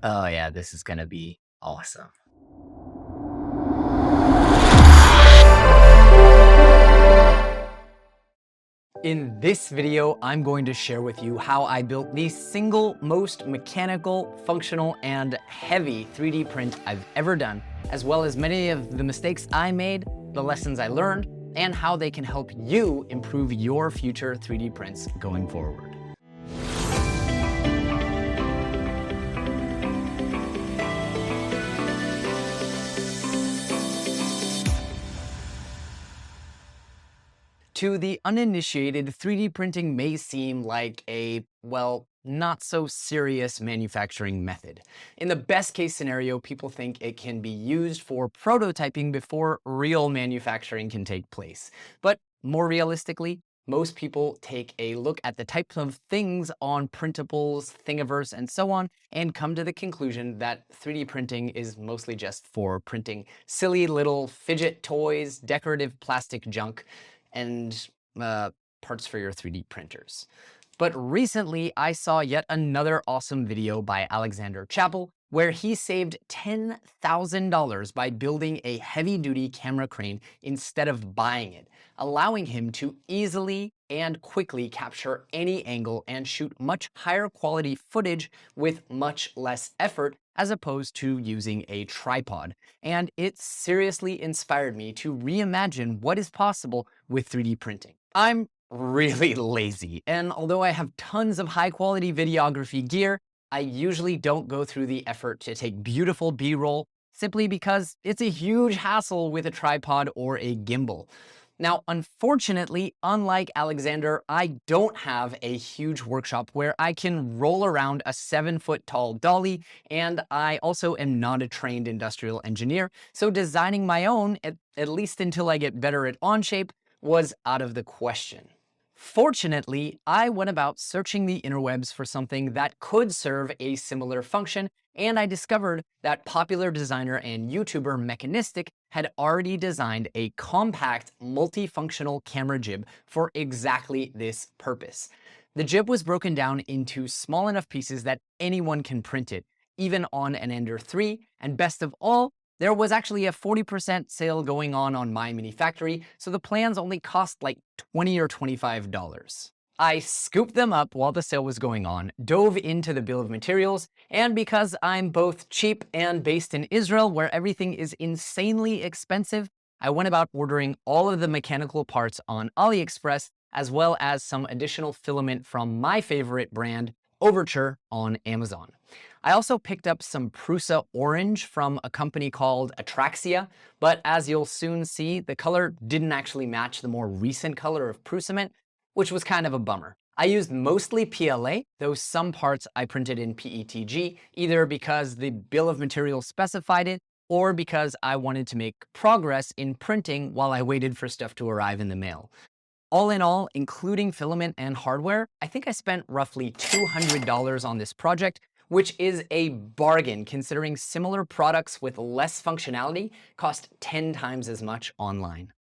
Oh yeah, this is gonna be awesome. In this video, I'm going to share with you how I built the single most mechanical, functional, and heavy 3D print I've ever done, as well as many of the mistakes I made, the lessons I learned, and how they can help you improve your future 3D prints going forward. To the uninitiated, 3D printing may seem like a, well, not so serious manufacturing method. In the best case scenario, people think it can be used for prototyping before real manufacturing can take place. But more realistically, most people take a look at the types of things on printables, Thingiverse, and so on, and come to the conclusion that 3D printing is mostly just for printing silly little fidget toys, decorative plastic junk, and parts for your 3D printers. But recently, I saw yet another awesome video by Alexander Chappell, where he saved $10,000 by building a heavy-duty camera crane instead of buying it, allowing him to easily and quickly capture any angle and shoot much higher quality footage with much less effort as opposed to using a tripod. And it seriously inspired me to reimagine what is possible with 3D printing. I'm really lazy, and although I have tons of high quality videography gear, I usually don't go through the effort to take beautiful B-roll simply because it's a huge hassle with a tripod or a gimbal. Now, unfortunately, unlike Alexander, I don't have a huge workshop where I can roll around a 7-foot tall dolly, and I also am not a trained industrial engineer, so designing my own, at least until I get better at Onshape, was out of the question. Fortunately, I went about searching the interwebs for something that could serve a similar function, and I discovered that popular designer and YouTuber Mechanistic had already designed a compact, multifunctional camera jib for exactly this purpose. The jib was broken down into small enough pieces that anyone can print it, even on an Ender 3, and best of all, there was actually a 40% sale going on My Mini Factory, so the plans only cost like $20 or $25. I scooped them up while the sale was going on, dove into the bill of materials, and because I'm both cheap and based in Israel where everything is insanely expensive, I went about ordering all of the mechanical parts on AliExpress, as well as some additional filament from my favorite brand, Overture, on Amazon. I also picked up some Prusa orange from a company called Atraxia, but as you'll soon see, the color didn't actually match the more recent color of Prusament, which was kind of a bummer. I used mostly PLA, though some parts I printed in PETG, either because the bill of materials specified it, or because I wanted to make progress in printing while I waited for stuff to arrive in the mail. All in all, including filament and hardware, I think I spent roughly $200 on this project, which is a bargain considering similar products with less functionality cost 10 times as much online.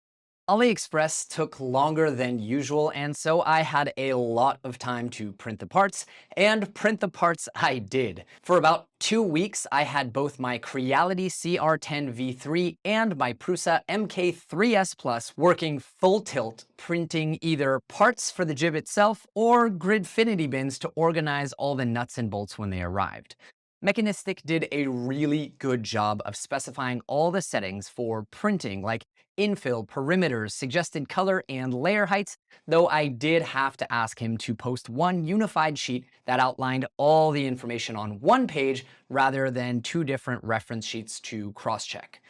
AliExpress took longer than usual, and so I had a lot of time to print the parts, and print the parts I did. For about 2 weeks, I had both my Creality CR10 V3 and my Prusa MK3S Plus working full tilt, printing either parts for the jib itself or Gridfinity bins to organize all the nuts and bolts when they arrived. Mechanistic did a really good job of specifying all the settings for printing, like infill, perimeters, suggested color, and layer heights, though I did have to ask him to post one unified sheet that outlined all the information on one page rather than 2 different reference sheets to cross-check.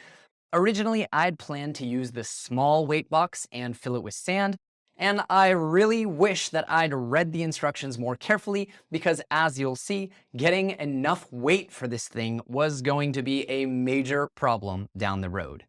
Originally, I'd planned to use this small weight box and fill it with sand, and I really wish that I'd read the instructions more carefully because, as you'll see, getting enough weight for this thing was going to be a major problem down the road.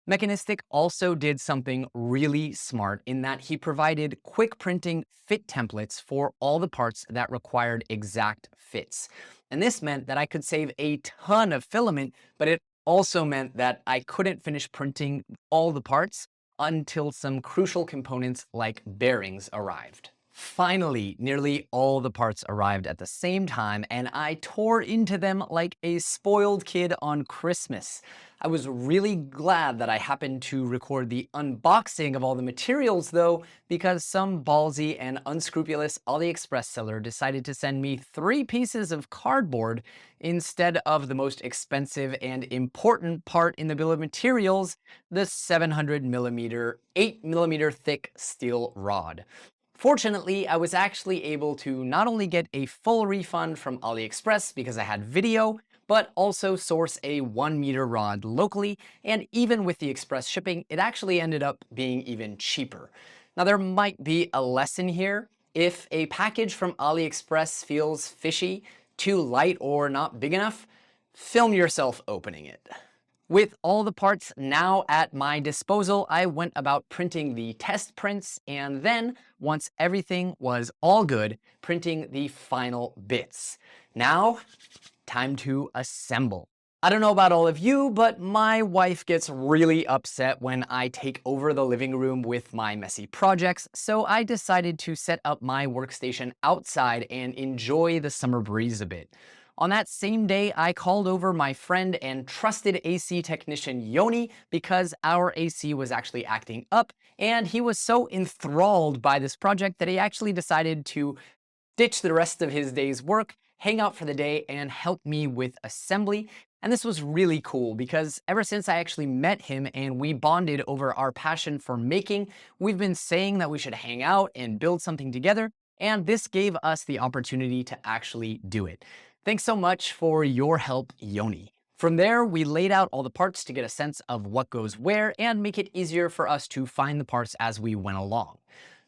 Mechanistic also did something really smart in that he provided quick printing fit templates for all the parts that required exact fits. And this meant that I could save a ton of filament, but it also meant that I couldn't finish printing all the parts until some crucial components like bearings arrived. Finally, nearly all the parts arrived at the same time, and I tore into them like a spoiled kid on Christmas. I was really glad that I happened to record the unboxing of all the materials though, because some ballsy and unscrupulous AliExpress seller decided to send me 3 pieces of cardboard instead of the most expensive and important part in the bill of materials, the 700mm, 8mm thick steel rod. Fortunately, I was actually able to not only get a full refund from AliExpress because I had video, but also source a 1-meter rod locally, and even with the express shipping, it actually ended up being even cheaper. Now there might be a lesson here. If a package from AliExpress feels fishy, too light, or not big enough, film yourself opening it. With all the parts now at my disposal, I went about printing the test prints, and then, once everything was all good, printing the final bits. Now, time to assemble. I don't know about all of you, but my wife gets really upset when I take over the living room with my messy projects, so I decided to set up my workstation outside and enjoy the summer breeze a bit. On that same day, I called over my friend and trusted AC technician Yoni because our AC was actually acting up, and he was so enthralled by this project that he actually decided to ditch the rest of his day's work, hang out for the day, and help me with assembly. And this was really cool because ever since I actually met him and we bonded over our passion for making, we've been saying that we should hang out and build something together, and this gave us the opportunity to actually do it. Thanks so much for your help, Yoni. From there, we laid out all the parts to get a sense of what goes where and make it easier for us to find the parts as we went along.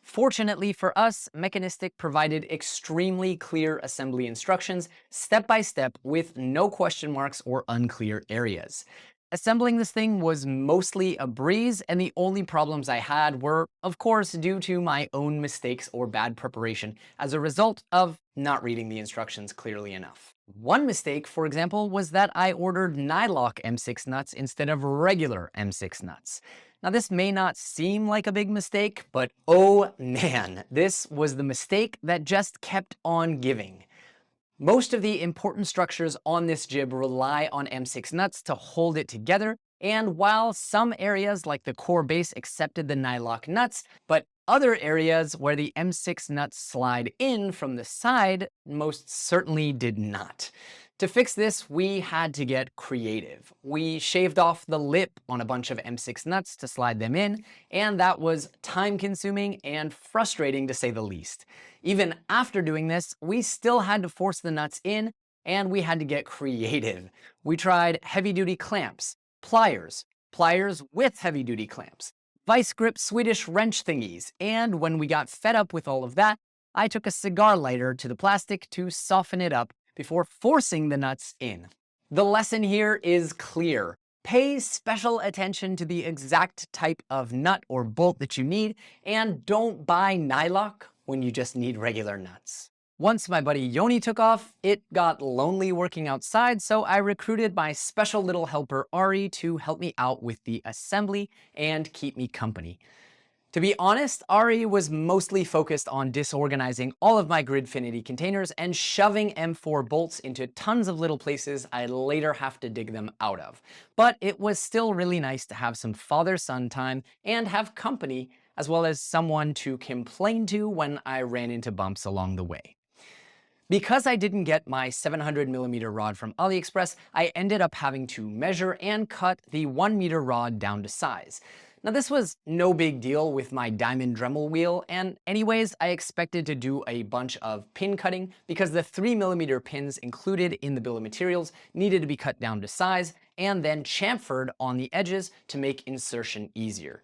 Fortunately for us, Mechanistic provided extremely clear assembly instructions, step by step, with no question marks or unclear areas. Assembling this thing was mostly a breeze, and the only problems I had were, of course, due to my own mistakes or bad preparation as a result of not reading the instructions clearly enough. One mistake, for example, was that I ordered Nylock M6 nuts instead of regular M6 nuts. Now this may not seem like a big mistake, but oh man, this was the mistake that just kept on giving. Most of the important structures on this jib rely on M6 nuts to hold it together, and while some areas like the core base accepted the Nylock nuts, but other areas where the M6 nuts slide in from the side most certainly did not. To fix this, we had to get creative. We shaved off the lip on a bunch of M6 nuts to slide them in, and that was time-consuming and frustrating to say the least. Even after doing this, we still had to force the nuts in, and we had to get creative. We tried heavy-duty clamps, pliers with heavy-duty clamps, vice grip Swedish wrench thingies, and when we got fed up with all of that, I took a cigar lighter to the plastic to soften it up before forcing the nuts in. The lesson here is clear. Pay special attention to the exact type of nut or bolt that you need, and don't buy Nylock when you just need regular nuts. Once my buddy Yoni took off, it got lonely working outside, so I recruited my special little helper Ari to help me out with the assembly and keep me company. To be honest, Ari was mostly focused on disorganizing all of my Gridfinity containers and shoving M4 bolts into tons of little places I'd later have to dig them out of. But it was still really nice to have some father-son time and have company, as well as someone to complain to when I ran into bumps along the way. Because I didn't get my 700mm rod from AliExpress, I ended up having to measure and cut the 1-meter rod down to size. Now this was no big deal with my diamond Dremel wheel, and anyways, I expected to do a bunch of pin cutting because the 3mm pins included in the bill of materials needed to be cut down to size and then chamfered on the edges to make insertion easier.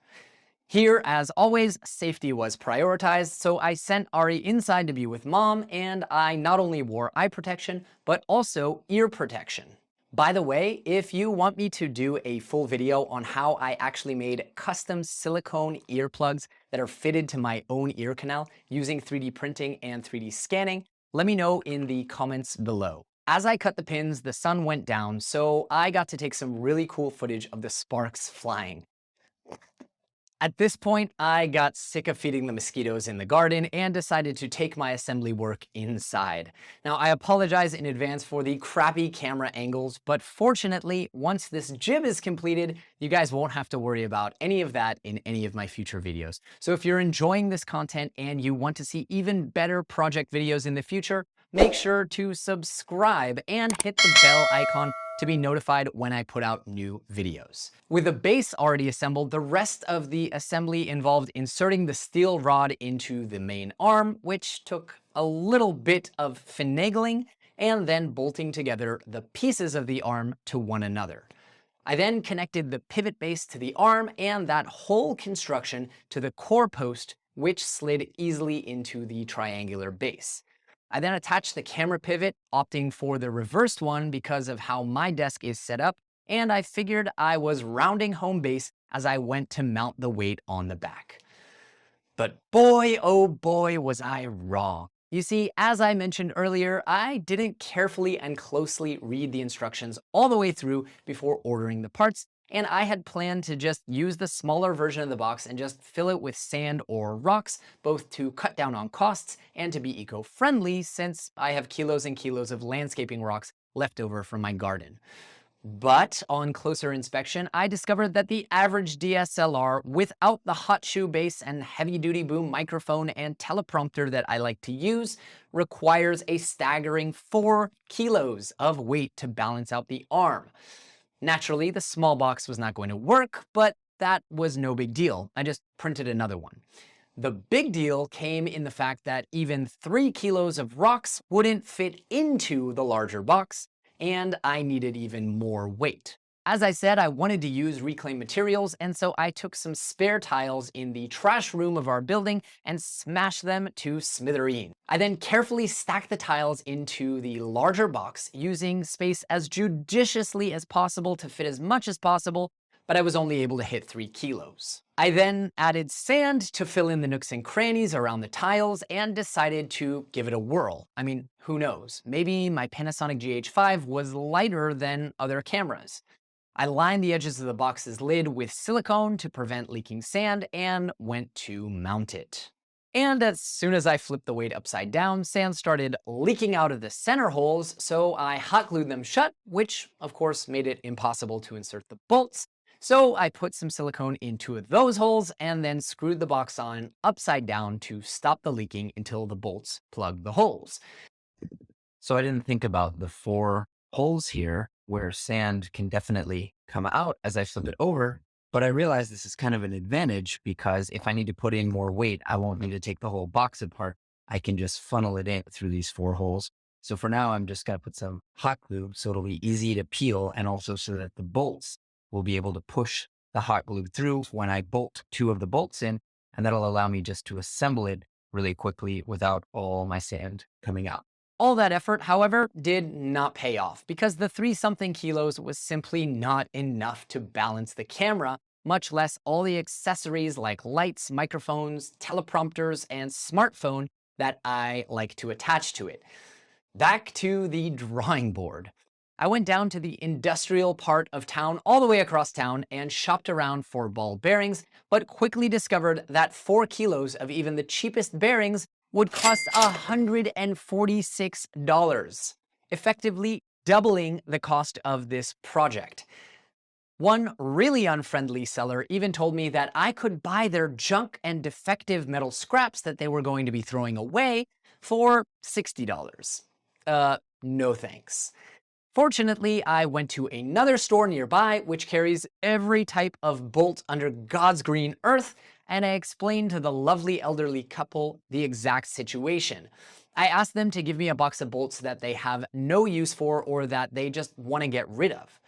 Here, as always, safety was prioritized, so I sent Ari inside to be with Mom, and I not only wore eye protection, but also ear protection. By the way, if you want me to do a full video on how I actually made custom silicone earplugs that are fitted to my own ear canal using 3D printing and 3D scanning, let me know in the comments below. As I cut the pins, the sun went down, so I got to take some really cool footage of the sparks flying. At this point, I got sick of feeding the mosquitoes in the garden and decided to take my assembly work inside. Now, I apologize in advance for the crappy camera angles, but fortunately, once this jib is completed, you guys won't have to worry about any of that in any of my future videos. So if you're enjoying this content and you want to see even better project videos in the future, make sure to subscribe and hit the bell icon to be notified when I put out new videos. With the base already assembled, the rest of the assembly involved inserting the steel rod into the main arm, which took a little bit of finagling, and then bolting together the pieces of the arm to one another. I then connected the pivot base to the arm and that whole construction to the core post, which slid easily into the triangular base. I then attached the camera pivot, opting for the reversed one because of how my desk is set up, and I figured I was rounding home base as I went to mount the weight on the back. But boy, oh boy, was I wrong. You see, as I mentioned earlier, I didn't carefully and closely read the instructions all the way through before ordering the parts, and I had planned to just use the smaller version of the box and just fill it with sand or rocks, both to cut down on costs and to be eco-friendly since I have kilos and kilos of landscaping rocks left over from my garden. But on closer inspection, I discovered that the average DSLR without the hot shoe base and heavy-duty boom microphone and teleprompter that I like to use requires a staggering 4 kilos of weight to balance out the arm. Naturally, the small box was not going to work, but that was no big deal. I just printed another one. The big deal came in the fact that even 3 kilos of rocks wouldn't fit into the larger box, and I needed even more weight. As I said, I wanted to use reclaimed materials, and so I took some spare tiles in the trash room of our building and smashed them to smithereens. I then carefully stacked the tiles into the larger box, using space as judiciously as possible to fit as much as possible, but I was only able to hit 3 kilos. I then added sand to fill in the nooks and crannies around the tiles and decided to give it a whirl. I mean, who knows? Maybe my Panasonic GH5 was lighter than other cameras. I lined the edges of the box's lid with silicone to prevent leaking sand and went to mount it. And as soon as I flipped the weight upside down, sand started leaking out of the center holes, so I hot glued them shut, which of course made it impossible to insert the bolts. So I put some silicone in 2 of those holes and then screwed the box on upside down to stop the leaking until the bolts plugged the holes. So I didn't think about the 4 holes here where sand can definitely come out as I flip it over. But I realize this is kind of an advantage because if I need to put in more weight, I won't need to take the whole box apart. I can just funnel it in through these 4 holes. So for now, I'm just going to put some hot glue so it'll be easy to peel and also so that the bolts will be able to push the hot glue through when I bolt 2 of the bolts in. And that'll allow me just to assemble it really quickly without all my sand coming out. All that effort, however, did not pay off because the 3-something kilos was simply not enough to balance the camera, much less all the accessories like lights, microphones, teleprompters, and smartphone that I like to attach to it. Back to the drawing board. I went down to the industrial part of town all the way across town and shopped around for ball bearings, but quickly discovered that 4 kilos of even the cheapest bearings would cost $146, effectively doubling the cost of this project. One really unfriendly seller even told me that I could buy their junk and defective metal scraps that they were going to be throwing away for $60. No thanks. Fortunately, I went to another store nearby which carries every type of bolt under God's green earth, and I explained to the lovely elderly couple the exact situation. I asked them to give me a box of bolts that they have no use for or that they just want to get rid of.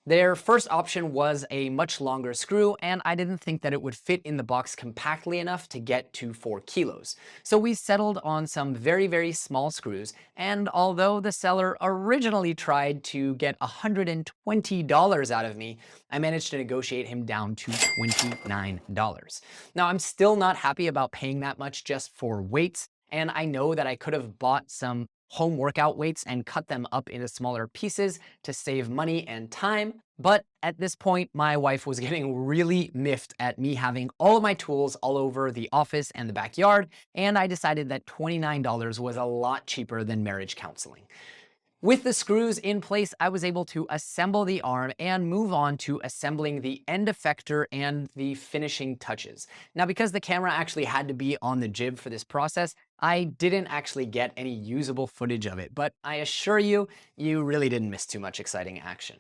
Their first option was a much longer screw, and I didn't think that it would fit in the box compactly enough to get to 4 kilos. So we settled on some very, very small screws, and although the seller originally tried to get $120 out of me, I managed to negotiate him down to $29. Now, I'm still not happy about paying that much just for weights, and I know that I could have bought some home workout weights and cut them up into smaller pieces to save money and time. But at this point, my wife was getting really miffed at me having all of my tools all over the office and the backyard, and I decided that $29 was a lot cheaper than marriage counseling. With the screws in place, I was able to assemble the arm and move on to assembling the end effector and the finishing touches. Now, because the camera actually had to be on the jib for this process, I didn't actually get any usable footage of it, but I assure you, you really didn't miss too much exciting action.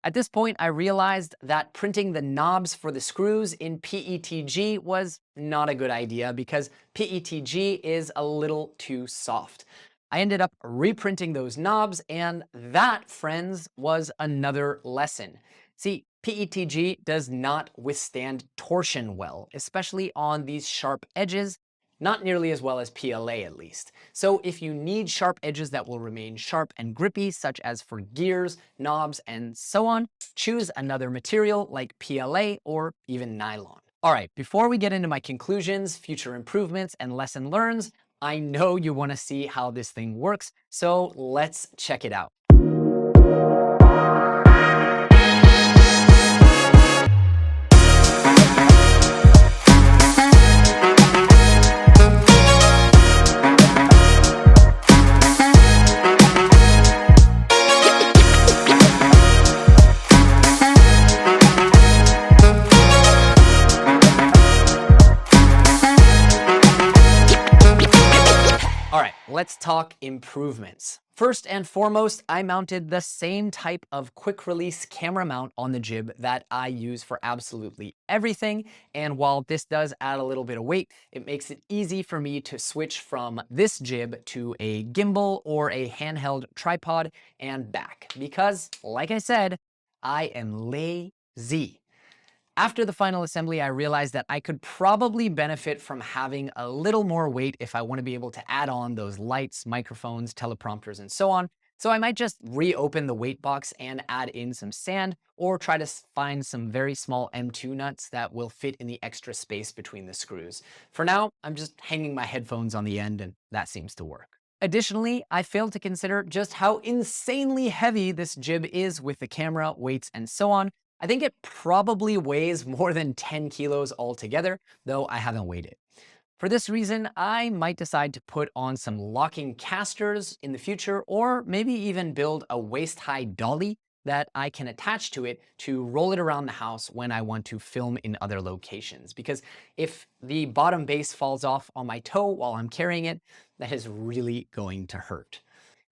At this point, I realized that printing the knobs for the screws in PETG was not a good idea because PETG is a little too soft. I ended up reprinting those knobs, and that, friends, was another lesson. See, PETG does not withstand torsion well, especially on these sharp edges, not nearly as well as PLA at least. So if you need sharp edges that will remain sharp and grippy, such as for gears, knobs, and so on, choose another material like PLA or even nylon. All right, before we get into my conclusions, future improvements, and lesson learns, I know you want to see how this thing works, so let's check it out. All right, let's talk improvements. First and foremost, I mounted the same type of quick release camera mount on the jib that I use for absolutely everything. And while this does add a little bit of weight, it makes it easy for me to switch from this jib to a gimbal or a handheld tripod and back. Because, like I said, I am lazy. After the final assembly, I realized that I could probably benefit from having a little more weight if I want to be able to add on those lights, microphones, teleprompters, and so on. So I might just reopen the weight box and add in some sand, or try to find some very small M2 nuts that will fit in the extra space between the screws. For now, I'm just hanging my headphones on the end, and that seems to work. Additionally, I failed to consider just how insanely heavy this jib is with the camera, weights, and so on. I think it probably weighs more than 10 kilos altogether, though I haven't weighed it. For this reason, I might decide to put on some locking casters in the future, or maybe even build a waist-high dolly that I can attach to it to roll it around the house when I want to film in other locations. Because if the bottom base falls off on my toe while I'm carrying it, that is really going to hurt.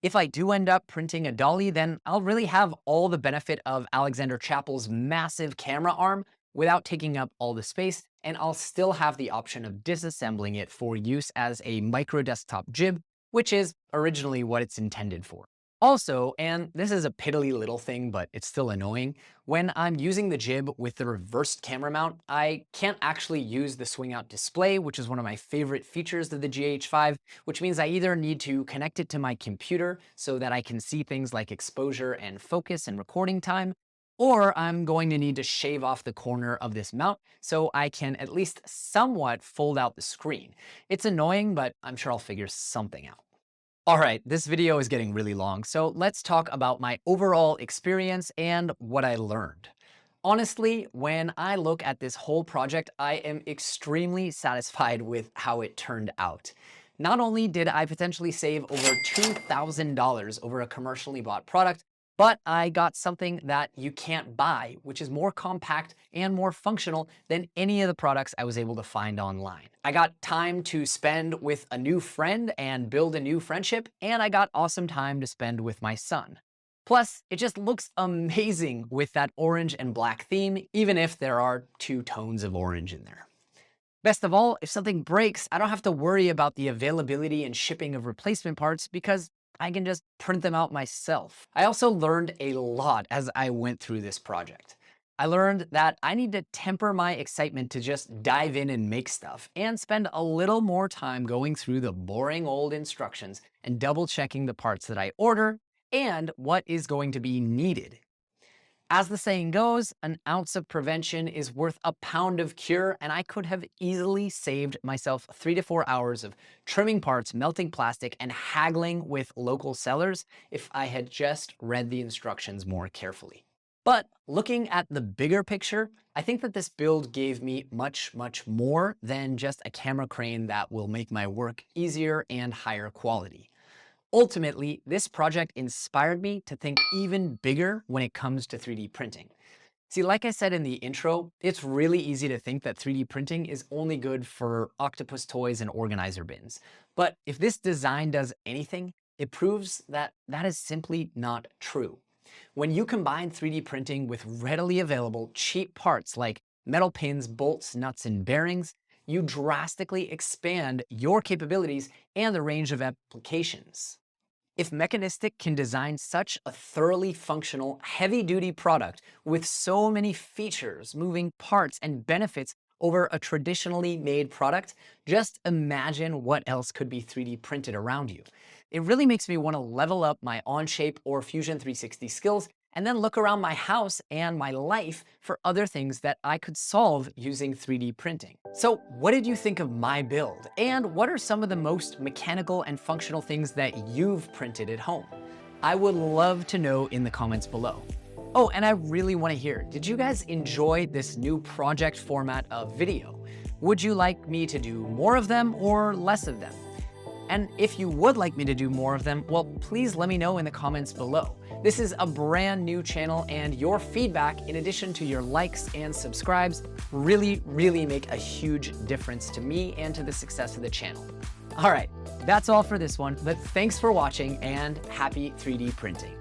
If I do end up printing a dolly, then I'll really have all the benefit of Alexander Chappell's massive camera arm without taking up all the space, and I'll still have the option of disassembling it for use as a micro desktop jib, which is originally what it's intended for. Also, and this is a piddly little thing, but it's still annoying, when I'm using the jib with the reversed camera mount, I can't actually use the swing out display, which is one of my favorite features of the GH5, which means I either need to connect it to my computer so that I can see things like exposure and focus and recording time, or I'm going to need to shave off the corner of this mount so I can at least somewhat fold out the screen. It's annoying, but I'm sure I'll figure something out. All right, this video is getting really long, so let's talk about my overall experience and what I learned. Honestly, when I look at this whole project, I am extremely satisfied with how it turned out. Not only did I potentially save over $2,000 over a commercially bought product, but I got something that you can't buy, which is more compact and more functional than any of the products I was able to find online. I got time to spend with a new friend and build a new friendship, and I got awesome time to spend with my son. Plus, it just looks amazing with that orange and black theme, even if there are two tones of orange in there. Best of all, if something breaks, I don't have to worry about the availability and shipping of replacement parts because I can just print them out myself. I also learned a lot as I went through this project. I learned that I need to temper my excitement to just dive in and make stuff and spend a little more time going through the boring old instructions and double checking the parts that I order and what is going to be needed. As the saying goes, an ounce of prevention is worth a pound of cure, and I could have easily saved myself 3 to 4 hours of trimming parts, melting plastic, and haggling with local sellers if I had just read the instructions more carefully. But looking at the bigger picture, I think that this build gave me much, much more than just a camera crane that will make my work easier and higher quality. Ultimately, this project inspired me to think even bigger when it comes to 3D printing. See, like I said in the intro, it's really easy to think that 3D printing is only good for octopus toys and organizer bins. But if this design does anything, it proves that that is simply not true. When you combine 3D printing with readily available cheap parts like metal pins, bolts, nuts, and bearings, you drastically expand your capabilities and the range of applications. If Mechanistic can design such a thoroughly functional, heavy-duty product with so many features, moving parts, and benefits over a traditionally made product, just imagine what else could be 3D printed around you. It really makes me want to level up my Onshape or Fusion 360 skills and then look around my house and my life for other things that I could solve using 3D printing. So what did you think of my build? And what are some of the most mechanical and functional things that you've printed at home? I would love to know in the comments below. Oh, and I really want to hear, did you guys enjoy this new project format of video? Would you like me to do more of them or less of them? And if you would like me to do more of them, well, please let me know in the comments below. This is a brand new channel, and your feedback, in addition to your likes and subscribes, really make a huge difference to me and to the success of the channel. All right, that's all for this one, but thanks for watching and happy 3D printing.